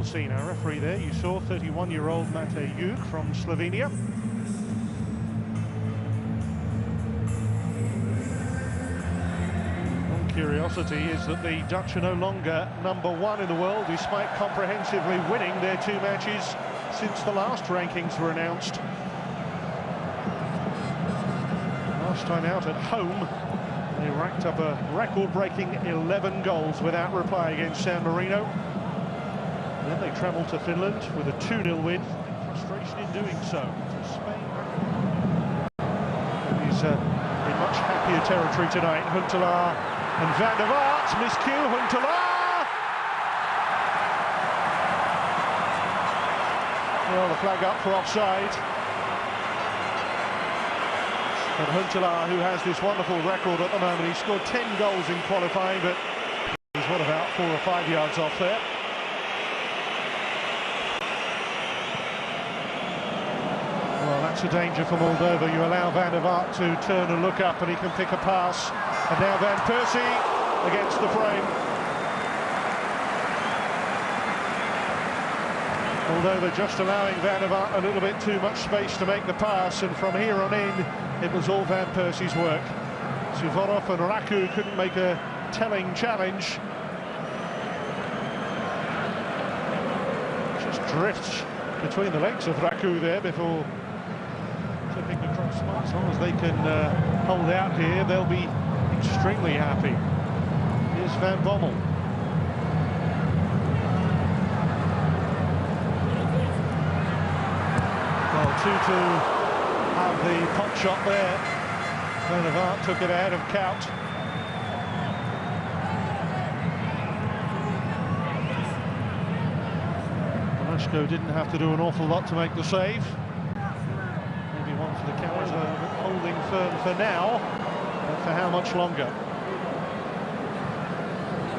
you'll see now. Referee there, you saw 31-year-old Mate Juk from Slovenia. One curiosity is that the Dutch are no longer #1 in the world, despite comprehensively winning their 2 matches since the last rankings were announced. Last time out at home, they racked up a record-breaking 11 goals without reply against San Marino. Then they travelled to Finland with a 2-0 win. Frustration in doing so. Spain is in much happier territory tonight. Huntelaar and Van der Vaart. Miscue, Huntelaar! Well, the flag up for offside. And Huntelaar, who has this wonderful record at the moment, he scored 10 goals in qualifying, but he's what, about 4 or 5 yards off there. Well, that's a danger for Moldova. You allow Van der Vaart to turn and look up, and he can pick a pass. And now Van Persie against the frame. Moldova just allowing Van der Vaart a little bit too much space to make the pass, and from here on in, it was all Van Persie's work. Suvorov and Raku couldn't make a telling challenge. Just drifts between the legs of Raku there before tipping across. As long as they can hold out here, they'll be extremely happy. Here's Van Bommel. Well, 2-2 have the pot shot there. Van der Vaart took it ahead of Kout. Velasco didn't have to do an awful lot to make the save. Maybe one for the cameras, holding firm for now, but for how much longer?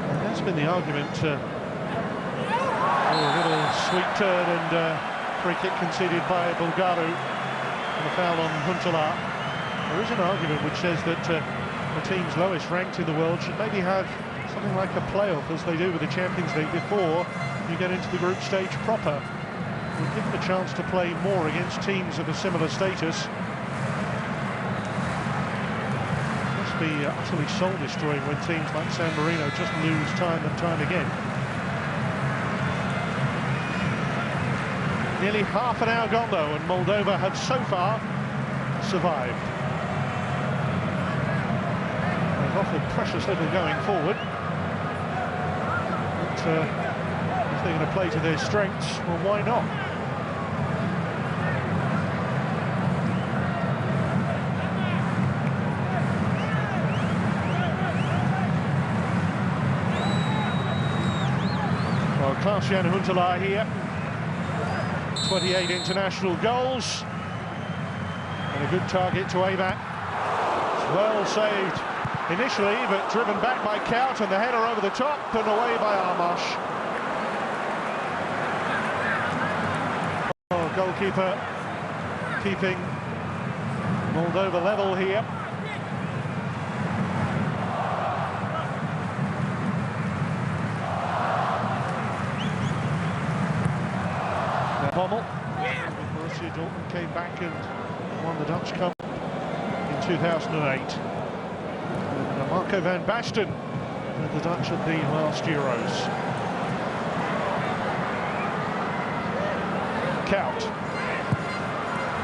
And that's been the argument. A little sweet turn and free kick conceded by Bulgaru. And a foul on Huntelaar. There is an argument which says that the teams lowest ranked in the world should maybe have something like a playoff, as they do with the Champions League, before you get into the group stage proper. We'll give them a chance to play more against teams of a similar status. It must be utterly soul-destroying when teams like San Marino just lose time and time again. Nearly half an hour gone though, and Moldova have so far survived. They've offered precious little going forward, but if they're going to play to their strengths, well, why not? Well, Klaas-Jan Huntelaar here. 28 international goals and a good target to aim at. It's well saved initially, but driven back by Kout, and the header over the top and away by Armash. Oh, goalkeeper keeping Moldova level here. Bommel. Borussia Dortmund came back and won the Dutch Cup in 2008. And Marco van Basten led the Dutch at the last Euros. Kout.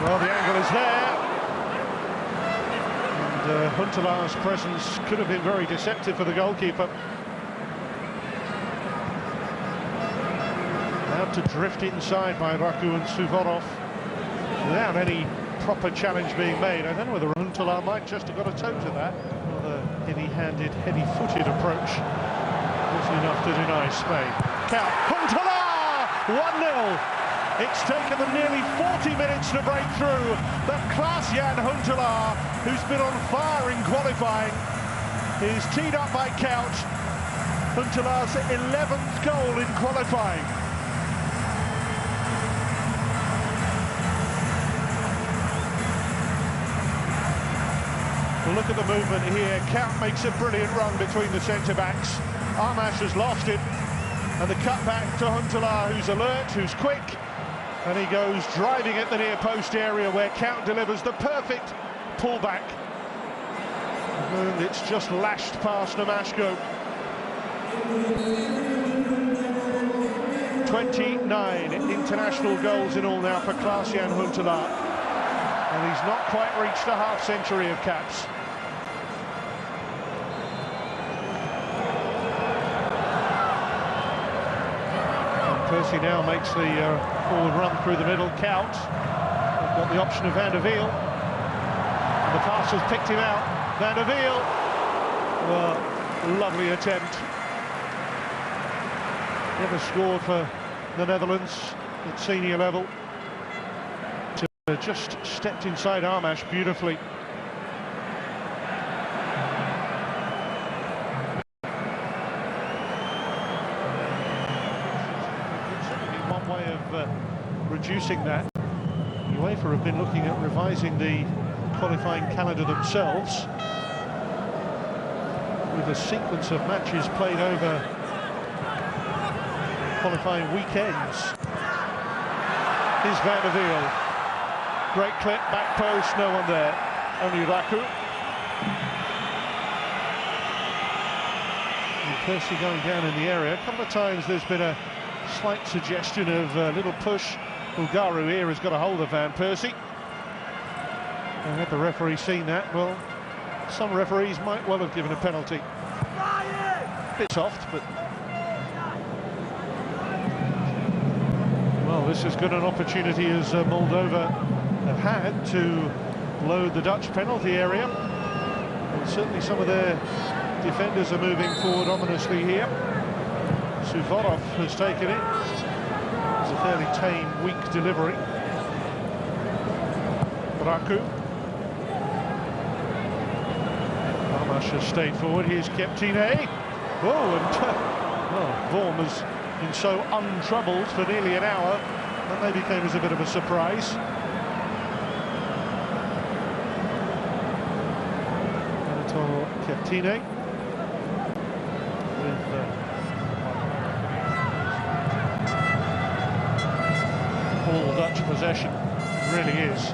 Well, the angle is there. And Huntelaar's presence could have been very deceptive for the goalkeeper. To drift inside by Raku and Suvorov without any proper challenge being made. I don't know whether Huntelaar might just have got a toe to that. Rather heavy-handed, heavy-footed approach. Wasn't enough to deny Spain. Kout, Huntelaar! 1-0. It's taken them nearly 40 minutes to break through. But Klaas-Jan Huntelaar, who's been on fire in qualifying, is teed up by Kout. Huntelaar's 11th goal in qualifying. Well, look at the movement here. Kout makes a brilliant run between the centre-backs. Armash has lost it. And the cut back to Huntelaar, who's alert, who's quick, and he goes driving at the near post area where Count delivers the perfect pullback. And it's just lashed past Namashko. 29 international goals in all now for Klaas-Jan Huntelaar. And he's not quite reached a half-century of caps. Percy now makes the forward run through the middle. Count. They've got the option of Van der Wiel. And the pass has picked him out. Van der Wiel. Well, lovely attempt. Never scored for the Netherlands at senior level. Just stepped inside Armash beautifully. Way of reducing that. UEFA have been looking at revising the qualifying calendar themselves with a sequence of matches played over qualifying weekends. Here's Van der Wiel. Great clip, back post, no one there. Only Raku. And Percy going down in the area. A couple of times there's been a slight suggestion of a little push. Bulgaru here has got a hold of Van Persie. And had the referee seen that, well, some referees might well have given a penalty. A bit soft, but... Well, this is good an opportunity as Moldova have had to load the Dutch penalty area. And certainly some of their defenders are moving forward ominously here. Suvorov has taken it. It's a fairly tame, weak delivery. Raku. Armash has stayed forward. Here's Keptine. Oh, and Vorm has been so untroubled for nearly an hour that maybe came as a bit of a surprise. Anatol Keptine with all Dutch possession, really is.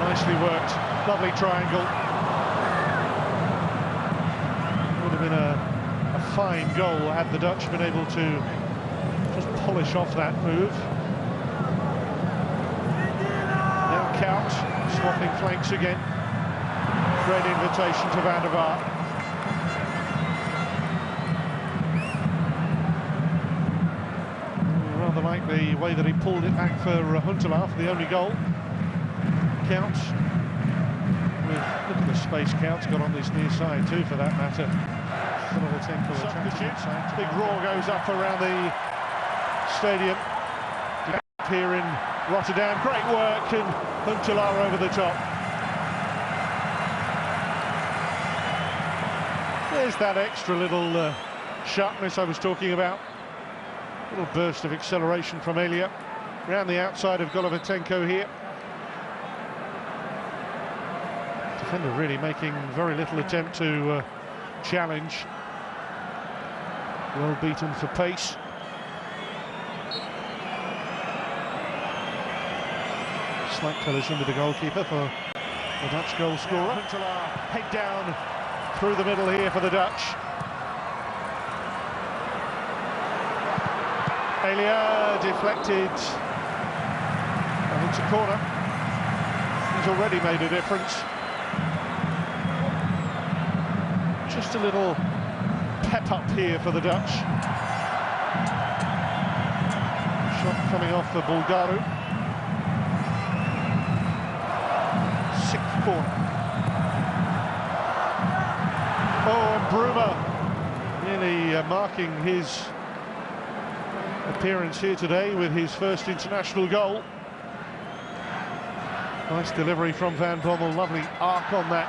Nicely worked, lovely triangle. Would have been a fine goal had the Dutch been able to just polish off that move. Now Count, swapping flanks again. Great invitation to Van der Vaart. Like the way that he pulled it back for Huntelaar for the only goal. Count, look at the space Count's got on this near side too, for that matter. Big roar goes up around the stadium. Here in Rotterdam, great work, and Huntelaar over the top. There's that extra little sharpness I was talking about. Little burst of acceleration from Elia. Round the outside of Golovatenko here. Defender really making very little attempt to challenge. Well beaten for pace. Slight collision with the goalkeeper for the Dutch goal scorer. Huntelaar head down through the middle here for the Dutch. Elia deflected, and it's a corner. He's already made a difference. Just a little pep up here for the Dutch. Shot coming off for Bulgaru. Sixth corner. Oh, and Bruma nearly marking his appearance here today with his first international goal. Nice delivery from Van Bommel, lovely arc on that.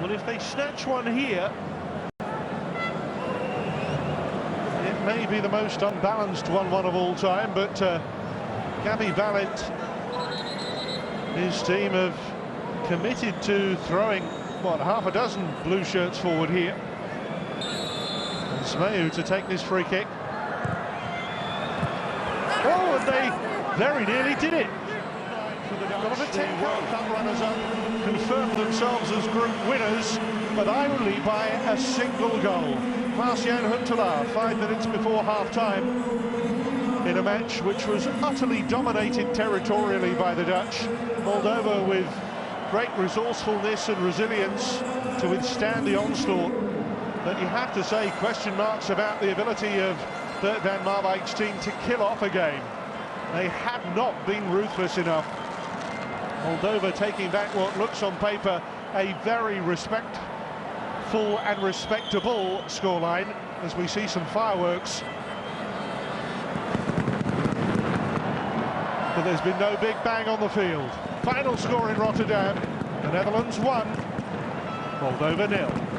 Well, if they snatch one here, it may be the most unbalanced 1-1 of all time, but Gabi Balint, his team have committed to throwing, what, half a dozen blue shirts forward here. And Zmayu to take this free kick. Oh, and they very nearly did it. The World Cup runners-up confirmed themselves as group winners, but only by a single goal. Marcian Huntelaar, 5 minutes before half-time, in a match which was utterly dominated territorially by the Dutch. Moldova with great resourcefulness and resilience to withstand the onslaught. But you have to say, question marks about the ability of Bert van Marwijk's team to kill off a game. They have not been ruthless enough. Moldova taking back what looks on paper a very respectful and respectable scoreline, as we see some fireworks. But there's been no big bang on the field. Final score in Rotterdam, the Netherlands 1, Moldova 0.